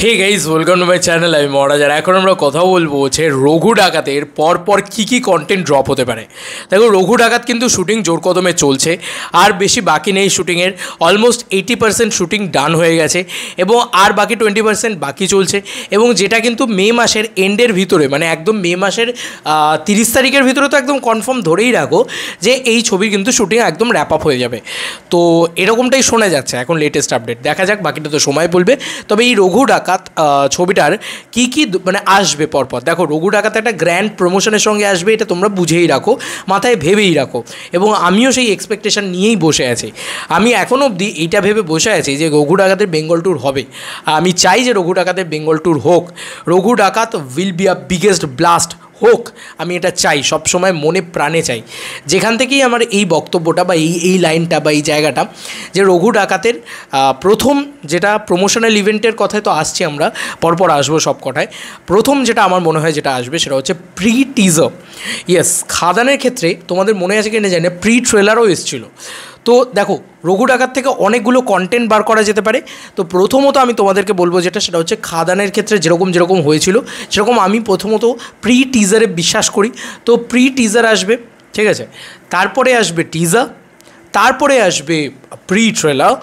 Hey guys welcome to my channel. আমি মহারাজ। আর এখন আমরা কথা বলবো হচ্ছে রঘু ডাকাতের পরপর কী কন্টেন্ট ড্রপ হতে পারে। দেখো, রঘু ডাকাত কিন্তু শুটিং জোর কদমে চলছে, আর বেশি বাকি নেই শুটিংয়ের। অলমোস্ট 80% শুটিং ডান হয়ে গেছে এবং আর বাকি 20% বাকি চলছে, এবং যেটা কিন্তু মে মাসের এন্ডের ভিতরে, মানে একদম মে মাসের 30 তারিখের ভিতরে তো একদম কনফার্ম ধরেই রাখো যে এই ছবির কিন্তু শুটিং একদম র্যাপ আপ হয়ে যাবে। তো এরকমটাই শোনা যাচ্ছে এখন লেটেস্ট আপডেট। দেখা যাক, বাকিটা তো সময় বলবে। তবে এই রঘু ডাকাত ছবিটার কী মানে আসবে পরপর। দেখো, রঘু ডাকাত একটা গ্র্যান্ড প্রমোশনের সঙ্গে আসবে, এটা তোমরা বুঝেই রাখো, মাথায় ভেবেই রাখো, এবং আমিও সেই এক্সপেকটেশন নিয়েই বসে আছি। আমি এখনও অবধি এইটা ভেবে বসে আছি যে রঘু ডাকাতের বেঙ্গল ট্যুর হবে। আমি চাই যে রঘু ডাকাতের বেঙ্গল ট্যুর হোক। রঘু ডাকাত will be a biggest blast হোক, আমি এটা চাই, সবসময় মনে প্রাণে চাই। যেখান থেকেই আমার এই বক্তব্যটা বা এই লাইনটা বা এই জায়গাটা, যে রঘু ডাকাতের প্রথম যেটা প্রমোশনাল ইভেন্টের কথায় তো আসছি, আমরা পরপর আসবো সব কটায়। প্রথম যেটা আমার মনে হয় যেটা আসবে সেটা হচ্ছে প্রি টিজার। ইয়েস, খাদানের ক্ষেত্রে তোমাদের মনে আছে কিনা জানি না, প্রি ট্রেলারও এসেছিলো। তো দেখো, রঘু ডাকাত থেকে অনেকগুলো কন্টেন্ট বার করা যেতে পারে। তো প্রথমত আমি তোমাদেরকে বলবো সেটা হচ্ছে খাদানের ক্ষেত্রে যেরকম হয়েছিল সেরকম আমি প্রথমত প্রি টিজারে বিশ্বাস করি। তো প্রি টিজার আসবে, ঠিক আছে, তারপরে আসবে টিজার, তারপরে আসবে প্রি ট্রেলার,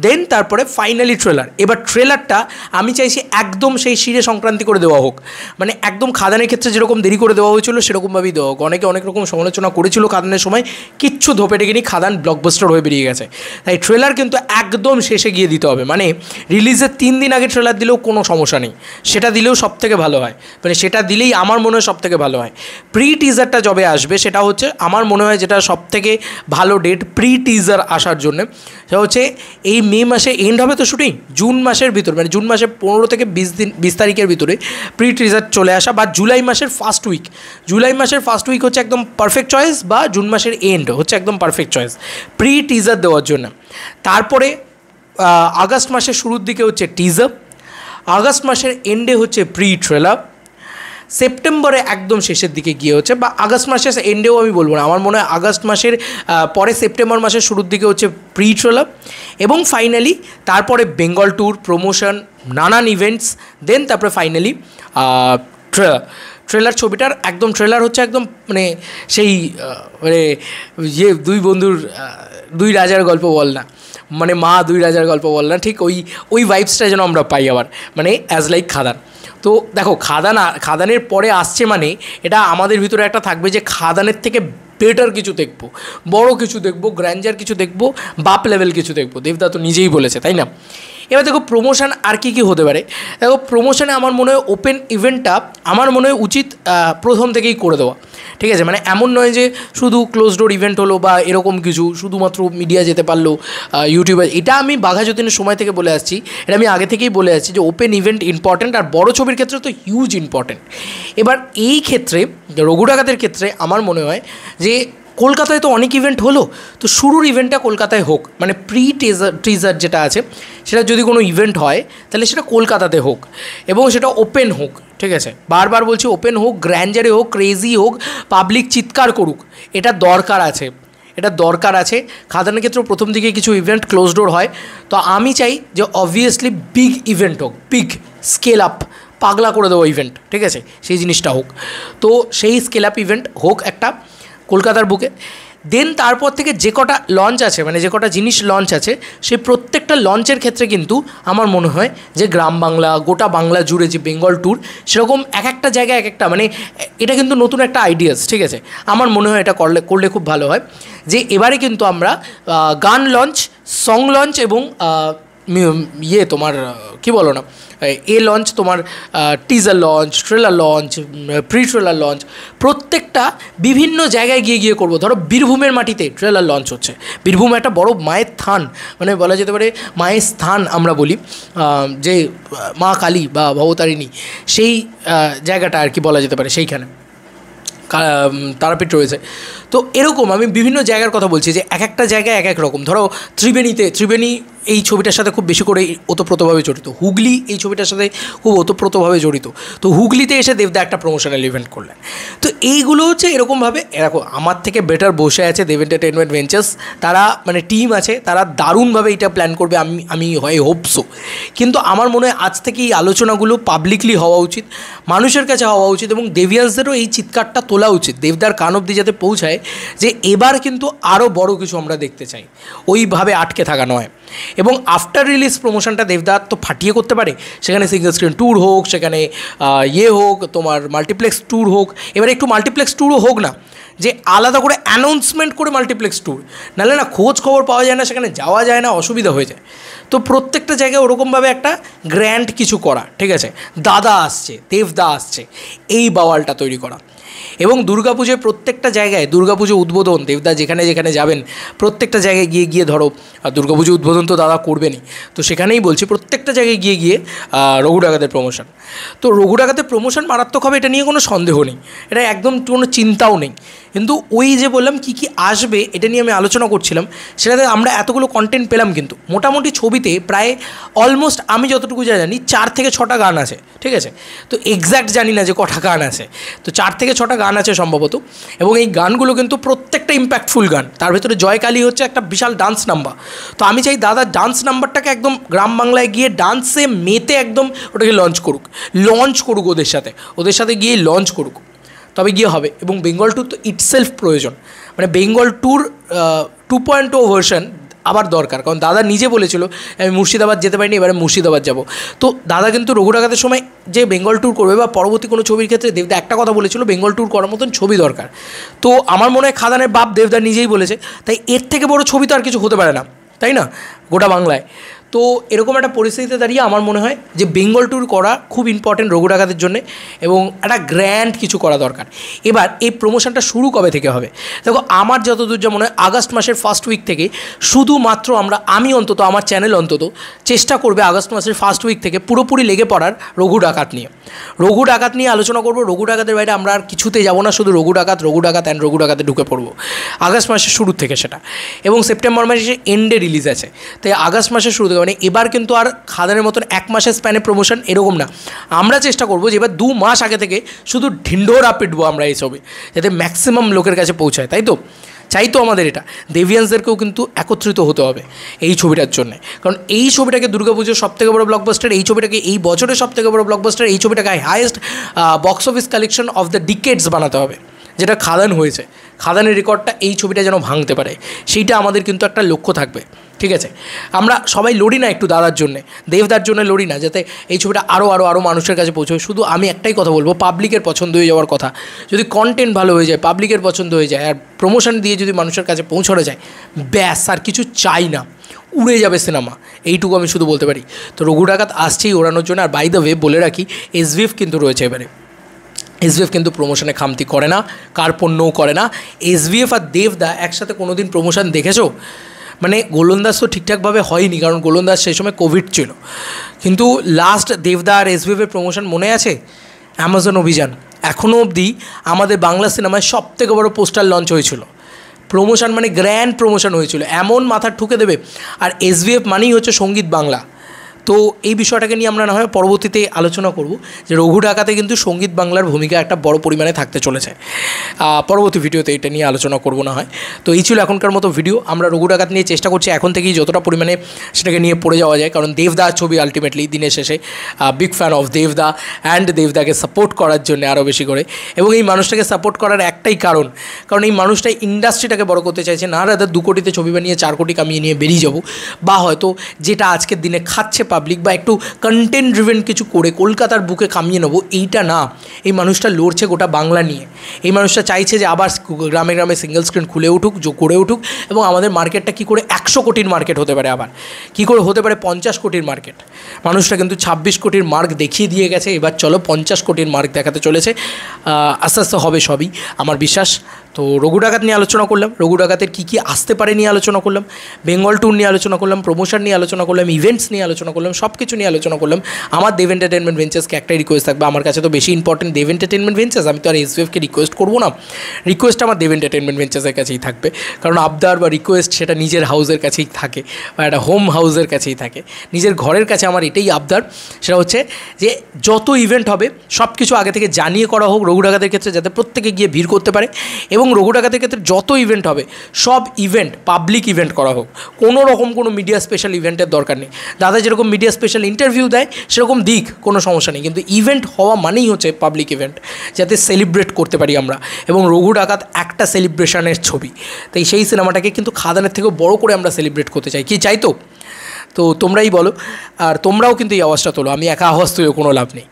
দেন তারপরে ফাইনালি ট্রেলার। এবার ট্রেলারটা আমি চাইছি একদম সেই শিরে সংক্রান্তি করে দেওয়া হোক, মানে একদম খাদানের ক্ষেত্রে যেরকম দেরি করে দেওয়া হয়েছিল সেরকমভাবেই দেওয়া হোক। অনেকে অনেক রকম সমালোচনা করেছিল খাদানের সময়, কিচ্ছু ধোপে টেকেনি, খাদান ব্লকবাস্টার হয়ে বেরিয়ে গেছে। তাই ট্রেলার কিন্তু একদম শেষে গিয়ে দিতে হবে, মানে রিলিজের 3 দিন আগে ট্রেলার দিলেও কোনো সমস্যা নেই, সেটা দিলেও সবথেকে ভালো হয়, মানে সেটা দিলেই আমার মনে হয় সবথেকে ভালো হয়। প্রি টিজারটা যবে আসবে সেটা হচ্ছে আমার মনে হয় যেটা সবথেকে ভালো ডেট প্রি টিজার আসার জন্য, সেটা হচ্ছে এই মে মাসে এন্ড হবে তো শুটিং, জুন মাসের ভিতর, মানে জুন মাসের 15 থেকে 20 তারিখের ভিতরে প্রি টিজার চলে আসা, বা জুলাই মাসের ফার্স্ট উইক। জুলাই মাসের ফার্স্ট উইক হচ্ছে একদম পারফেক্ট চয়েস, বা জুন মাসের এন্ড হচ্ছে একদম পারফেক্ট চয়েস প্রি টিজার দেওয়ার জন্য। তারপরে আগস্ট মাসের শুরুর দিকে হচ্ছে টিজার, আগস্ট মাসের এন্ডে হচ্ছে প্রি ট্রেলার, সেপ্টেম্বরে একদম শেষের দিকে গিয়ে হচ্ছে, বা আগস্ট মাসের এন্ডেও আমি বলবো না, আমার মনে হয় আগস্ট মাসের পরে সেপ্টেম্বর মাসের শুরুর দিকে হচ্ছে প্রি ট্রেলার, এবং ফাইনালি তারপরে বেঙ্গল ট্যুর, প্রমোশন, নানান ইভেন্টস, দেন তারপরে ফাইনালি ট্রেলার। ছবিটার একদম ট্রেলার হচ্ছে একদম মানে সেই মানে দুই বন্ধুর দুই রাজার গল্প বল না, মানে মা দুই রাজার গল্প বল না, ঠিক ওই ভাইবসটা যেন আমরা পাই আবার, মানে অ্যাজ লাইক খাদান। তো দেখো, খাদানের পরে আসছে, মানে এটা আমাদের ভিতরে একটা থাকবে যে খাদানের থেকে বেটার কিছু দেখবো, বড় কিছু দেখবো, গ্র্যান্ডার কিছু দেখবো, বাপ লেভেল কিছু দেখবো। দেবদা তো নিজেই বলেছে, তাই না? এবার দেখো, প্রমোশন আর কী হতে পারে। দেখো, প্রমোশনে আমার মনে হয় ওপেন ইভেন্টটা আমার মনে হয় উচিত প্রথম থেকেই করে দেওয়া, ঠিক আছে? মানে এমন নয় যে শুধু ক্লোজ ডোর ইভেন্ট হলো বা এরকম কিছু, শুধুমাত্র মিডিয়া যেতে পারলো, ইউটিউবার। এটা আমি বাঘা যতীনের সময় থেকে বলে আসছি, এটা আমি আগে থেকেই বলে আসছি যে ওপেন ইভেন্ট ইম্পর্ট্যান্ট, আর বড় ছবির ক্ষেত্রে তো হিউজ ইম্পর্ট্যান্ট। এবার এই ক্ষেত্রে রঘু ডাকাতের ক্ষেত্রে আমার মনে হয় যে কলকাতায় তো অনেক ইভেন্ট হলো, তো শুরুর ইভেন্টটা কলকাতায় হোক, মানে প্রি টিজার যেটা আছে সেটা যদি কোনো ইভেন্ট হয় তাহলে সেটা কলকাতাতে হোক, এবং সেটা ওপেন হোক, ঠিক আছে? বারবার বলছি, ওপেন হোক, গ্র্যান্ডারে হোক, ক্রেজি হোক, পাবলিক চিৎকার করুক, এটা দরকার আছে। খাদানের ক্ষেত্রেও প্রথম দিকে কিছু ইভেন্ট ক্লোজ ডোর হয়, তো আমি চাই যে অবভিয়াসলি বিগ ইভেন্ট হোক, বিগ স্কেল আপ, পাগলা করে দেবো ইভেন্ট, ঠিক আছে? সেই জিনিসটা হোক, তো সেই স্কেল আপ ইভেন্ট হোক একটা কলকাতার বুকে। দেন তারপর থেকে যে কটা লঞ্চ আছে, মানে যে কটা জিনিস লঞ্চ আছে, সেই প্রত্যেকটা লঞ্চের ক্ষেত্রে কিন্তু আমার মনে হয় যে গ্রাম বাংলা, গোটা বাংলা জুড়ে যে বেঙ্গল ট্যুর, সেরকম এক একটা জায়গায় এক একটা, মানে এটা কিন্তু নতুন একটা আইডিয়াস, ঠিক আছে? আমার মনে হয় এটা করলে খুব ভালো হয়। যে এবারে কিন্তু আমরা গান লঞ্চ, সং লঞ্চ, এবং তোমার কী বলো না, লঞ্চ, তোমার teaser launch, trailer launch, pre trailer launch, প্রত্যেকটা বিভিন্ন জায়গায় গিয়ে করবো। ধরো বীরভূমের মাটিতে ট্রেলার লঞ্চ হচ্ছে, বীরভূম একটা বড় মায়ের স্থান, মানে বলা যেতে পারে মায়ের স্থান আমরা বলি, যে মা কালী বা ভবতারিণী, সেই জায়গাটা আর কি বলা যেতে পারে, সেইখানে তারাপীঠ রয়েছে। তো এরকম আমি বিভিন্ন জায়গার কথা বলছি, যে এক একটা জায়গায় এক এক রকম। ধরো ত্রিবেণী এই ছবিটার সাথে খুব বেশি করে ওতপ্রোতভাবে জড়িত, হুগলি এই ছবিটার সাথে খুব ওতপ্রোতভাবে জড়িত। তো হুগলিতে এসে দেবদা একটা প্রমোশনাল ইভেন্ট করলেন। তো এইগুলো হচ্ছে এরকমভাবে, এরকম আমার থেকে বেটার বসে আছে দেব এন্টারটেনমেন্ট ভেঞ্চার্স, তারা মানে টিম আছে, তারা দারুণভাবে এটা প্ল্যান করবে, আমি হয় হোপসো। কিন্তু আমার মনে হয় আজ থেকে এই আলোচনাগুলো পাবলিকলি হওয়া উচিত, মানুষের কাছে হওয়া উচিত, এবং দেবিয়ান্সদেরও এই চিৎকারটা তোলা উচিত দেবদার কান অবধি যাতে পৌঁছায় যে এবার কিন্তু আরও বড় কিছু আমরা দেখতে চাই, ওইভাবে আটকে থাকা নয়। এবং আফটার রিলিজ প্রমোশনটা দেবদার তো ফাটিয়ে করতে পারে, সেখানে সিঙ্গল স্ক্রিন ট্যুর হোক, সেখানে হোক তোমার মাল্টিপ্লেক্স ট্যুর হোক, এবার একটু মাল্টিপ্লেক্স ট্যুরও হোক না, যে আলাদা করে অ্যানাউন্সমেন্ট করে মাল্টিপ্লেক্স ট্যুর, নাহলে না খোঁজ খবর পাওয়া যায় না, সেখানে যাওয়া যায় না, অসুবিধা হয়ে যায়। তো প্রত্যেকটা জায়গায় ওরকমভাবে একটা গ্র্যান্ড কিছু করা, ঠিক আছে, দাদা আসছে, দেবদা আসছে, এই বাওয়ালটা তৈরি করা। এবং দুর্গাপুজোয় প্রত্যেকটা জায়গায় দুর্গাপুজো উদ্বোধন দেবদা যেখানে যেখানে যাবেন প্রত্যেকটা জায়গায় গিয়ে গিয়ে ধরো দুর্গাপুজো উদ্বোধন তো দাদা করবেনই, তো সেখানেই বলছি প্রত্যেকটা জায়গায় গিয়ে গিয়ে রঘু ডাকাতের প্রমোশন। তো রঘু ডাকাতের প্রমোশন মারাত্মক হবে, এটা নিয়ে কোনো সন্দেহ নেই, এটা একদম কোনো চিন্তাও নেই। কিন্তু ওই যে বললাম কী কী আসবে এটা নিয়ে আমি আলোচনা করছিলাম, সেটাতে আমরা এতগুলো কন্টেন্ট পেলাম, কিন্তু মোটামুটি ছবিতে প্রায় অলমোস্ট আমি যতটুকু জানি 4 থেকে 6টা গান আছে, ঠিক আছে। তো এক্স্যাক্ট জানি না যে কটা গান আছে, তো 4 থেকে 6টা গান আছে সম্ভবত। এবং এই গানগুলো কিন্তু প্রত্যেকটা ইম্প্যাক্টফুল গান, তার ভেতরে জয়কালী হচ্ছে একটা বিশাল ডান্স নাম্বার। তো আমি চাই দাদা ডান্স নাম্বারটাকে একদম গ্রাম বাংলায় গিয়ে ডান্সে মেতে একদম ওটাকে লঞ্চ করুক ওদের সাথে গিয়ে লঞ্চ করুক, তবে গিয়ে হবে। এবং বেঙ্গল ট্যুর তো ইটসেলফ প্রয়োজন, মানে বেঙ্গল ট্যুর 2.0 ভার্সন আবার দরকার, কারণ দাদা নিজে বলেছিল আমি মুর্শিদাবাদ যেতে পারিনি, এবারে মুর্শিদাবাদ যাব। তো দাদা কিন্তু রঘু ডাকাতের সময় যে বেঙ্গল ট্যুর করবে বা পরবর্তী কোনো ছবির ক্ষেত্রে দেবদা একটা কথা বলেছিল, বেঙ্গল ট্যুর করার মতন ছবি দরকার। তো আমার মনে হয় খাদানের বাপ দেবদা নিজেই বলেছে, তাই এর থেকে বড় ছবি তো আর কিছু হতে পারে না, তাই না, গোটা বাংলায়। তো এরকম একটা পরিস্থিতিতে দাঁড়িয়ে আমার মনে হয় যে বেঙ্গল ট্যুর করা খুব ইম্পর্টেন্ট রঘু ডাকাতের জন্যে, এবং একটা গ্র্যান্ড কিছু করা দরকার। এবার এই প্রমোশনটা শুরু কবে থেকে হবে? দেখো আমার যতদূর যা মনে হয় আগস্ট মাসের ফার্স্ট উইক থেকে শুধুমাত্র আমি অন্তত আমার চ্যানেল অন্তত চেষ্টা করবে আগস্ট মাসের ফার্স্ট উইক থেকে পুরোপুরি লেগে পড়ার রঘু ডাকাত নিয়ে আলোচনা করবো। রঘু ডাকাতের বাইরে আমরা আর কিছুতে যাবো না, শুধু রঘু ডাকাত অ্যান্ড রঘু ডাকাতে ঢুকে পড়বো আগস্ট মাসের শুরু থেকে সেটা। এবং সেপ্টেম্বর মাসে এন্ডে রিলিজ আছে, তাই আগস্ট মাসের শুরু থেকে, মানে এবার কিন্তু আর খাদানের মতন 1 মাসের স্প্যানে প্রমোশন এরকম না, আমরা চেষ্টা করবো যে এবার 2 মাস আগে থেকে শুধু ঢিন্ডোরা পিটবো আমরা এই ছবি, যাতে ম্যাক্সিমাম লোকের কাছে পৌঁছায়। তাই তো চাই তো আমাদের এটা, দেবিয়ান্সদেরকেও কিন্তু একত্রিত হতে হবে এই ছবিটার জন্য, কারণ এই ছবিটাকে দুর্গাপুজোর সবথেকে বড় ব্লকবাস্টার, এই ছবিটাকে এই বছরের সবথেকে বড় ব্লকবাস্টার, এই ছবিটাকে highest box office collection of the ডিকেডস বানাতে হবে, যেটা খাদান হয়েছে। খাদানের রেকর্ডটা এই ছবিটা যেন ভাঙতে পারে, সেইটা আমাদের কিন্তু একটা লক্ষ্য থাকবে, ঠিক আছে। আমরা সবাই লড়ি না একটু দাদার জন্যে, দেবদার জন্য লড়ি না, যাতে এই ছবিটা আরও মানুষের কাছে পৌঁছবে। শুধু আমি একটাই কথা বলবো, পাবলিকের পছন্দ হয়ে যাওয়ার কথা, যদি কন্টেন্ট ভালো হয়ে যায়, পাবলিকের পছন্দ হয়ে যায়, আর প্রমোশন দিয়ে যদি মানুষের কাছে পৌঁছানো যায়, ব্যাস আর কিছু চাই না, উড়ে যাবে সিনেমা, এইটুকু আমি শুধু বলতে পারি। তো রঘু ডাকাত আসছেই ওড়ানোর জন্য। আর বাই দ্য ওয়ে বলে রাখি, SVF কিন্তু রয়েছে এবারে, SVF কিন্তু প্রমোশনে খামতি করে না, কার্পণ্যও করে না। SVF আর দেবদা একসাথে কোনো দিন প্রমোশন দেখেছো? মানে গোলন্দাজ তো ঠিকঠাকভাবে হয়নি, কারণ গোলন্দাজ সেই সময় কোভিড ছিল, কিন্তু লাস্ট দেবদা আর SVFের প্রমোশন মনে আছে? অ্যামাজন অভিযান, এখনও অবধি আমাদের বাংলা সিনেমায় সবথেকে বড় পোস্টার লঞ্চ হয়েছিল, প্রমোশন মানে গ্র্যান্ড প্রমোশন হয়েছিল, এমন মাথা ঠুকে দেবে। আর SVF মানেই হচ্ছে সঙ্গীত বাংলা। তো এই বিষয়টাকে নিয়ে আমরা না হয় পরবর্তীতে আলোচনা করব, যে রঘু ডাকাতে কিন্তু সঙ্গীত বাংলার ভূমিকা একটা বড় পরিমাণে থাকতে চলেছে। পরবর্তী ভিডিওতে এটা নিয়ে আলোচনা করব না হয়। তো এই ছিল এখনকার মতো ভিডিও। আমরা রঘু ডাকাত নিয়ে চেষ্টা করছি এখন থেকেই যতটা পরিমাণে সেটাকে নিয়ে পড়ে যাওয়া যায়, কারণ দেবদা ছবি আলটিমেটলি দিনের শেষে বিগ ফ্যান অফ দেবদা, অ্যান্ড দেবদাকে সাপোর্ট করার জন্য আরও বেশি করে। এবং এই মানুষটাকে সাপোর্ট করার একটাই কারণ এই মানুষটা ইন্ডাস্ট্রিটাকে বড় করতে চাইছে না, রাদার 2 কোটিতে ছবি বানিয়ে 4 কোটি কামিয়ে নিয়ে বেরিয়ে যাব, বা হয়তো যেটা আজকের দিনে খাচ্ছে পাবলিক, বা একটু কন্টেন্ট ড্রিভেন কিছু করে কলকাতার বুকে কামিয়ে নেবো, এইটা না। এই মানুষটা লড়ছে গোটা বাংলা নিয়ে, এই মানুষটা চাইছে যে আবার গ্রামে গ্রামে সিঙ্গেল স্ক্রিন খুলে উঠুক, করে উঠুক, এবং আমাদের মার্কেটটা কী করে 100 কোটির মার্কেট হতে পারে, আবার কী করে হতে পারে 50 কোটির মার্কেট। মানুষটা কিন্তু 26 কোটির মার্ক দেখিয়ে দিয়ে গেছে, এবার চলো 50 কোটির মার্ক দেখাতে চলেছে। আস্তে আস্তে হবে সবই, আমার বিশ্বাস। তো রঘু ডাকাত নিয়ে আলোচনা করলাম, রঘু ডাকাতের কী কী আসতে পারে নিয়ে আলোচনা করলাম, বেঙ্গল ট্যুর নিয়ে আলোচনা করলাম, প্রমোশন নিয়ে আলোচনা করলাম, ইভেন্টস নিয়ে আলোচনা করলাম, করলাম, সব কিছু নিয়ে আলোচনা করলাম। আমার দেব এন্টারটেনমেন্ট ভেঞ্চার্সকে একটাই রিকোয়েস্ট থাকবে, আমার কাছে তো বেশি ইম্পর্টেন্ট দেব এন্টারটেনমেন্ট ভেঞ্চার্স, আমি তো আর এসভিএফকে রিকোয়েস্ট করবো না। রিকোয়েস্ট আমার দেব এন্টারটেনমেন্ট ভেঞ্চার্সের কাছেই থাকবে, কারণ আবদার বা রিকোয়েস্ট সেটা নিজের হাউসের কাছেই থাকে বা একটা হোম হাউসের কাছেই থাকে। নিজের ঘরের কাছে আমার এটাই আবদার, সেটা হচ্ছে যে যত ইভেন্ট হবে সব কিছু আগে থেকে জানিয়ে করা হোক রঘু ডাকাতের ক্ষেত্রে, যাতে প্রত্যেকে গিয়ে ভিড় করতে পারে। এবং রঘু ডাকাতের ক্ষেত্রে যত ইভেন্ট হবে সব ইভেন্ট পাবলিক ইভেন্ট করা হোক, কোনো রকম কোনো মিডিয়া স্পেশাল ইভেন্টের দরকার নেই। দাদা যেরকম মিডিয়া স্পেশাল ইন্টারভিউ দেয় সেরকম দিক, কোনো সমস্যা নেই, কিন্তু ইভেন্ট হওয়া মানেই হচ্ছে পাবলিক ইভেন্ট, যাতে সেলিব্রেট করতে পারি আমরা। এবং রঘু ডাকাত একটা সেলিব্রেশনের ছবি, তাই সেই সিনেমাটাকে কিন্তু খাদানের থেকেও বড় করে আমরা সেলিব্রেট করতে চাই। কি চাই তো তোমরাই বলো, আর তোমরাও কিন্তু এই আওয়াজটা তোলো, আমি একা আওয়াজ তুলে কোনো লাভ নেই।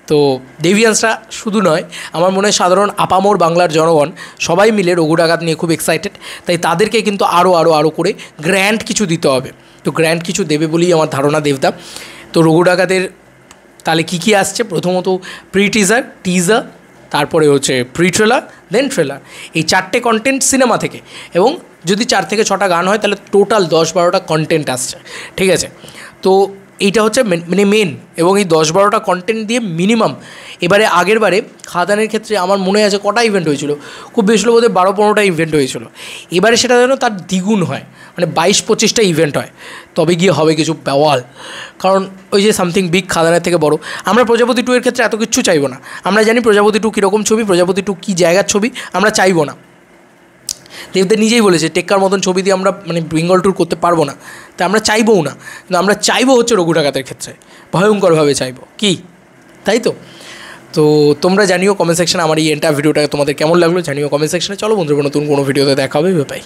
তো ডেভিয়ান্সরা শুধু নয়, আমার মনে হয় সাধারণ আপামর বাংলার জনগণ সবাই মিলে রঘু ডাকাত নিয়ে খুব এক্সাইটেড, তাই তাদেরকে কিন্তু আরও করে গ্র্যান্ড কিছু দিতে হবে। তো গ্র্যান্ড কিছু দেবে বলেই আমার ধারণা দেবদা। তো রঘু ডাকাতের তাহলে কী আসছে, প্রথমত প্রি টিজার, তারপরে হচ্ছে প্রি ট্রেলার, দেন ট্রেলার, এই 4টে কন্টেন্ট সিনেমা থেকে, এবং যদি 4 থেকে 6টা গান হয় তাহলে টোটাল 10-12টা কন্টেন্ট আসছে, ঠিক আছে। তো এইটা হচ্ছে মানে মেন, এবং এই 10-12টা কন্টেন্ট দিয়ে মিনিমাম আগের বারে খাদানের ক্ষেত্রে আমার মনে আছে কটা ইভেন্ট হয়েছিল, খুব বেশি হলে বোধহয় 12-15টা ইভেন্ট হয়েছিল। এবারে সেটা যেন তার দ্বিগুণ হয়, মানে 22-25টা ইভেন্ট হয়, তবে গিয়ে হবে কিছু বেওয়াল। কারণ ওই যে সামথিং বিগ খাদানের থেকে বড়। আমরা প্রজাপতি 2 এর ক্ষেত্রে এত কিচ্ছু চাইবো না, আমরা জানি প্রজাপতি 2 কীরকম ছবি, প্রজাপতি 2 কী জায়গার ছবি, আমরা চাইবো না। দেবদের নিজেই বলেছে টেক্কার মতন ছবি দিয়ে আমরা মানে বেঙ্গল ট্যুর করতে পারবো না, তাই আমরা চাইবও না। কিন্তু আমরা চাইবো হচ্ছে রঘু ডাকাতের ক্ষেত্রে ভয়ঙ্করভাবে চাইবো, কি তাই তো? তো তোমরা জানিও কমেন্ট সেকশনে আমার এই এন্টার ভিডিওটা তোমাদের কেমন লাগলো, জানিও কমেন্ট সেকশনে। চলো বন্ধুরা, নতুন কোনো ভিডিওতে দেখা হবে, বাই।